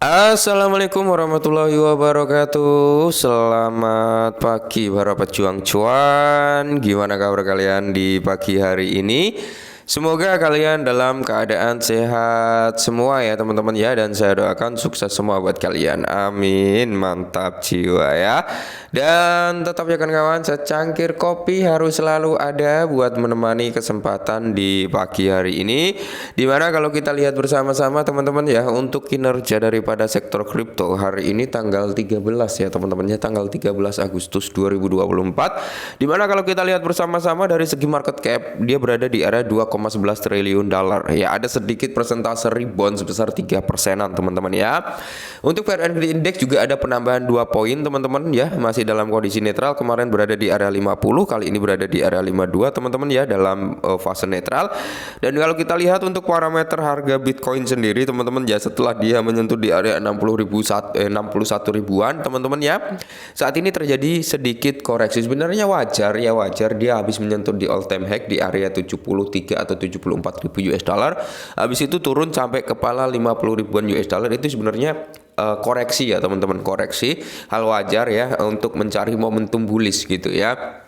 Assalamualaikum warahmatullahi wabarakatuh. Selamat pagi para pejuang cuan. Gimana kabar kalian di pagi hari ini? Semoga kalian dalam keadaan sehat semua ya teman-teman ya. Dan saya doakan sukses semua buat kalian. Amin. Mantap jiwa ya. Dan tetap ya kawan-kawan, secangkir kopi harus selalu ada buat menemani kesempatan di pagi hari ini. Dimana kalau kita lihat bersama-sama teman-teman ya, untuk kinerja daripada sektor kripto hari ini tanggal 13 ya teman-teman ya, tanggal 13 Agustus 2024. Dimana kalau kita lihat bersama-sama dari segi market cap, dia berada di area 2,11 triliun dolar ya, ada sedikit persentase rebound sebesar 3%-an teman-teman ya. Untuk Fair and Greedy Index juga ada penambahan 2 poin teman-teman ya, masih dalam kondisi netral. Kemarin berada di area 50, kali ini berada di area 52 teman-teman ya, dalam fase netral. Dan kalau kita lihat untuk parameter harga Bitcoin sendiri teman-teman ya, setelah dia menyentuh di area 61 ribuan teman-teman ya, saat ini terjadi sedikit koreksi. Sebenarnya wajar ya, wajar dia habis menyentuh di all time high di area 73 atau 74 ribu US dollar, habis itu turun sampai kepala 50 ribuan US dollar. Itu sebenarnya koreksi ya teman-teman, koreksi, hal wajar ya untuk mencari momentum bullish gitu ya.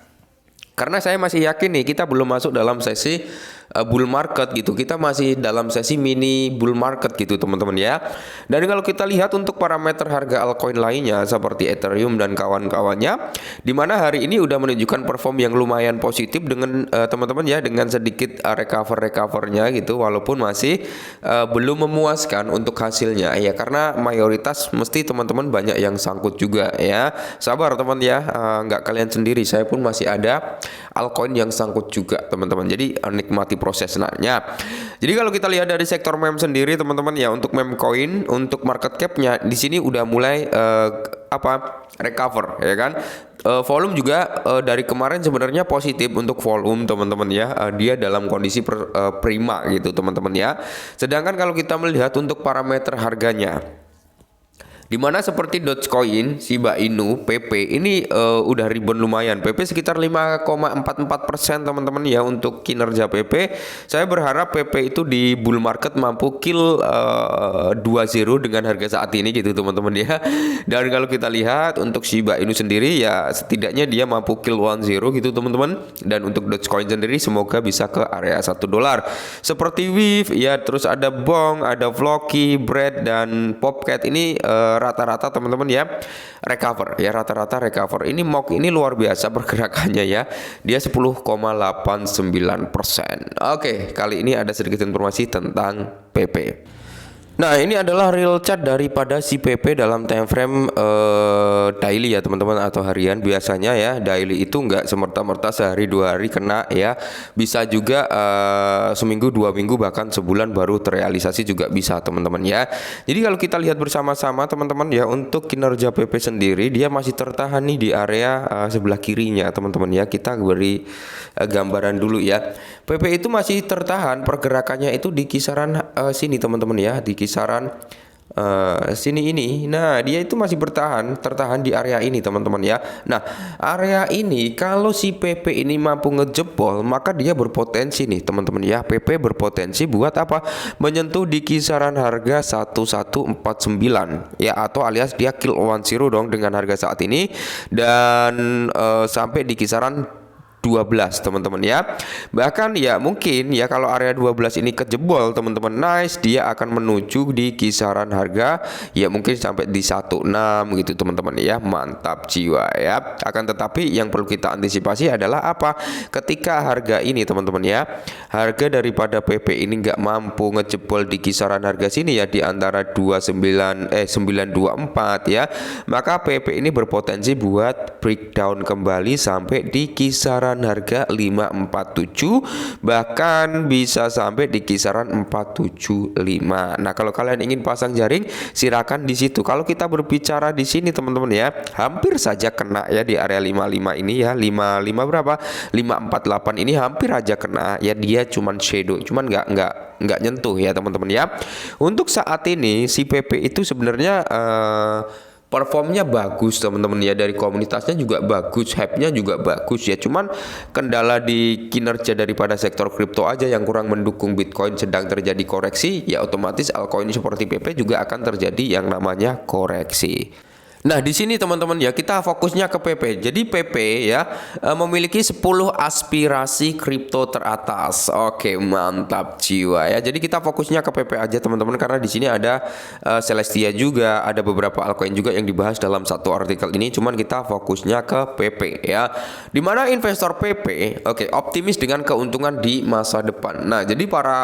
Karena saya masih yakin nih, kita belum masuk dalam sesi bull market gitu, kita masih dalam sesi mini bull market gitu teman-teman ya. Dan kalau kita lihat untuk parameter harga altcoin lainnya seperti Ethereum dan kawan-kawannya, dimana hari ini udah menunjukkan perform yang lumayan positif dengan teman-teman ya, dengan sedikit recovernya gitu, walaupun masih belum memuaskan untuk hasilnya ya, karena mayoritas mesti teman-teman banyak yang sangkut juga ya. Sabar teman ya, nggak kalian sendiri, saya pun masih ada altcoin yang sangkut juga teman-teman. Jadi nikmati prosesnya. Jadi kalau kita lihat dari sektor meme sendiri teman-teman ya, untuk meme coin, untuk market capnya di sini udah mulai recover ya kan. Volume juga dari kemarin sebenarnya positif untuk volume teman-teman ya. Dia dalam kondisi prima gitu teman-teman ya. Sedangkan kalau kita melihat untuk parameter harganya, dimana seperti Dogecoin, Shiba Inu, PP ini udah rebound lumayan. PP sekitar 5,44% teman-teman ya untuk kinerja PP. Saya berharap PP itu di bull market mampu kill 2-0 dengan harga saat ini gitu teman-teman ya. Dan kalau kita lihat untuk Shiba Inu sendiri ya, setidaknya dia mampu kill 1-0 gitu teman-teman. Dan untuk Dogecoin sendiri semoga bisa ke area $1. Seperti Wave ya, terus ada Bong, ada Floki, Bread dan Popcat ini rata-rata teman-teman ya recover ya, rata-rata recover. Ini MOK ini luar biasa pergerakannya ya, dia 10,89%. Oke, kali ini ada sedikit informasi tentang PP. Nah, ini adalah real chart daripada si PP dalam time frame daily ya teman-teman, atau harian. Biasanya ya daily itu nggak semerta-merta sehari dua hari kena ya, bisa juga seminggu, 2 minggu, bahkan sebulan baru terrealisasi juga bisa teman-teman ya. Jadi kalau kita lihat bersama-sama teman-teman ya, untuk kinerja PP sendiri dia masih tertahan nih di area sebelah kirinya teman-teman ya. Kita beri gambaran dulu ya. PP itu masih tertahan pergerakannya itu di kisaran sini teman-teman ya, di kisaran sini ini. Nah, dia itu masih tertahan di area ini teman-teman ya. Nah, area ini kalau si PP ini mampu ngejebol, maka dia berpotensi nih teman-teman ya. PP berpotensi buat apa? Menyentuh di kisaran harga 1149 ya, atau alias dia kill 1-0 dong dengan harga saat ini, dan sampai di kisaran 12 teman-teman ya. Bahkan ya mungkin ya kalau area 12 ini kejebol teman-teman, nice, dia akan menuju di kisaran harga ya mungkin sampai di 16 gitu teman-teman ya. Mantap jiwa ya. Akan tetapi yang perlu kita antisipasi adalah apa? Ketika harga ini teman-teman ya, harga daripada PP ini nggak mampu ngejebol di kisaran harga sini ya, di antara 924 ya, maka PP ini berpotensi buat breakdown kembali sampai di kisaran harga 547, bahkan bisa sampai di kisaran 475. Nah, kalau kalian ingin pasang jaring silakan di situ. Kalau kita berbicara di sini teman-teman ya, hampir saja kena ya di area 55 ini ya, 55 berapa? 548 ini hampir aja kena ya, dia cuman shadow, cuman nggak nyentuh ya teman-teman ya. Untuk saat ini si PP itu sebenarnya performnya bagus teman-teman ya, dari komunitasnya juga bagus, hype-nya juga bagus ya. Cuman kendala di kinerja daripada sektor kripto aja yang kurang mendukung. Bitcoin sedang terjadi koreksi, ya otomatis altcoin seperti PP juga akan terjadi yang namanya koreksi. Nah, di sini teman-teman ya, kita fokusnya ke PP. Jadi PP ya memiliki 10 aspirasi kripto teratas. Oke, mantap jiwa ya. Jadi kita fokusnya ke PP aja teman-teman, karena di sini ada Celestia juga, ada beberapa altcoin juga yang dibahas dalam satu artikel ini. Cuman kita fokusnya ke PP ya. Dimana investor PP optimis dengan keuntungan di masa depan. Nah, jadi para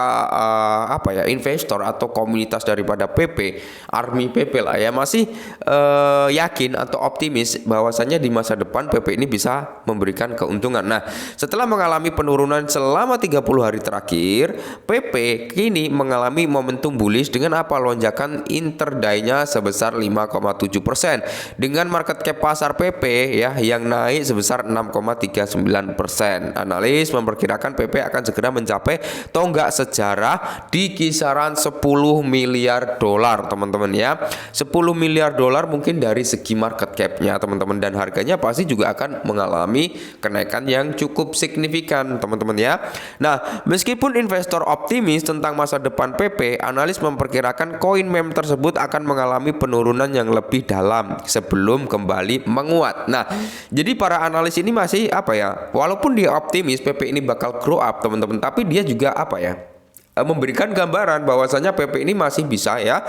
investor atau komunitas daripada PP, army PP lah ya, masih yakin atau optimis bahwasannya di masa depan PP ini bisa memberikan keuntungan. Nah, setelah mengalami penurunan selama 30 hari terakhir, PP kini mengalami momentum bullish dengan lonjakan interday-nya sebesar 5,7% dengan market cap pasar PP ya yang naik sebesar 6,39%. Analis memperkirakan PP akan segera mencapai tonggak sejarah di kisaran 10 miliar dolar teman-teman ya. 10 miliar dolar mungkin dari segi market cap-nya teman-teman, dan harganya pasti juga akan mengalami kenaikan yang cukup signifikan teman-teman ya. Nah, meskipun investor optimis tentang masa depan PP, analis memperkirakan koin meme tersebut akan mengalami penurunan yang lebih dalam sebelum kembali menguat. Nah, jadi para analis ini masih walaupun dia optimis PP ini bakal grow up teman-teman, tapi dia juga memberikan gambaran bahwasanya PP ini masih bisa ya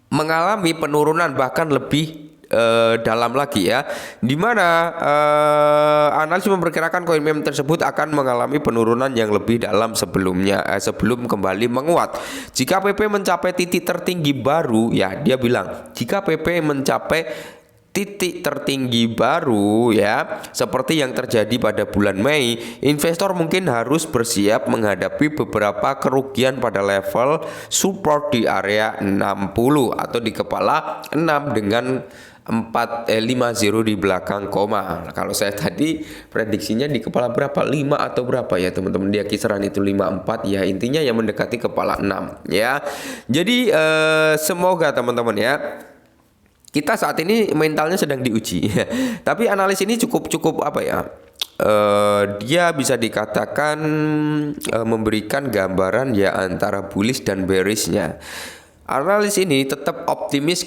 mengalami penurunan bahkan lebih dalam lagi ya, dimana analis memperkirakan koin meme tersebut akan mengalami penurunan yang lebih dalam sebelumnya sebelum kembali menguat. Jika PP mencapai titik tertinggi baru ya, dia bilang jika PP mencapai titik tertinggi baru ya, seperti yang terjadi pada bulan Mei, investor mungkin harus bersiap menghadapi beberapa kerugian pada level support di area 60 atau di kepala 6 dengan 50 di belakang koma. Nah, kalau saya tadi prediksinya di kepala berapa? 5 atau berapa ya teman-teman? Dia kisaran itu 54 ya, intinya yang mendekati kepala 6 ya. Jadi semoga teman-teman ya, kita saat ini mentalnya sedang diuji. Tapi analis ini cukup dia bisa dikatakan memberikan gambaran ya antara bullish dan bearishnya. Analis ini tetap optimis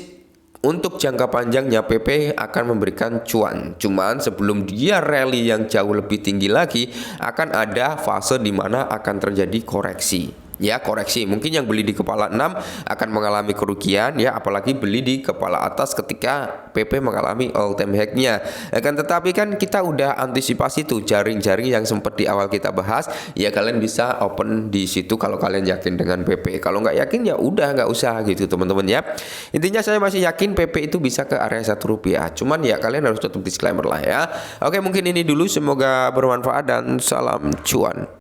untuk jangka panjangnya PP akan memberikan cuan. Cuman sebelum dia rally yang jauh lebih tinggi lagi, akan ada fase di mana akan terjadi koreksi. Ya, koreksi. Mungkin yang beli di kepala 6 akan mengalami kerugian ya, apalagi beli di kepala atas ketika PP mengalami all time high-nya. Akan tetapi kan kita udah antisipasi tuh jaring-jaring yang sempat di awal kita bahas. Ya, kalian bisa open di situ kalau kalian yakin dengan PP. Kalau nggak yakin ya udah nggak usah gitu teman-teman ya. Intinya saya masih yakin PP itu bisa ke area Rp1. Cuman ya kalian harus tutup disclaimer lah ya. Oke, mungkin ini dulu, semoga bermanfaat dan salam cuan.